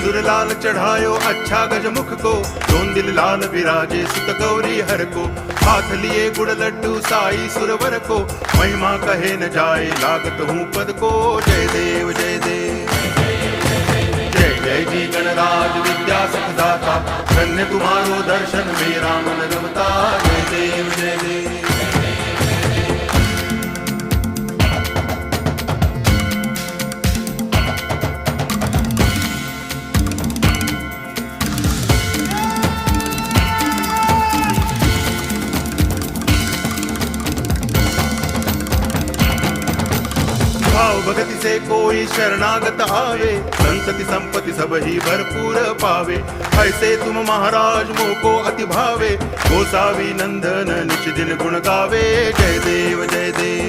सिंदूर लाल चढ़ायो अच्छा गजमुख को, दोन दिल लाल विराजे सुत गौरी हर को। हाथ लिए गुड़ लड्डू साई सुरवर को, महिमा कहे न जाए लागत हूँ पद को। जय देव जय देव जय जय जी गणराज विद्या सुखदाता, धन्य तुम्हारो दर्शन मेरा मन रमता। जय देव जय देव। भाव भगति से कोई शरणागत आवे, संतति संपत्ति सब ही भरपूर पावे। ऐसे तुम महाराज मोको अति भावे, गोसावी नंदन निच दिन गुण गावे। जय देव जय देव।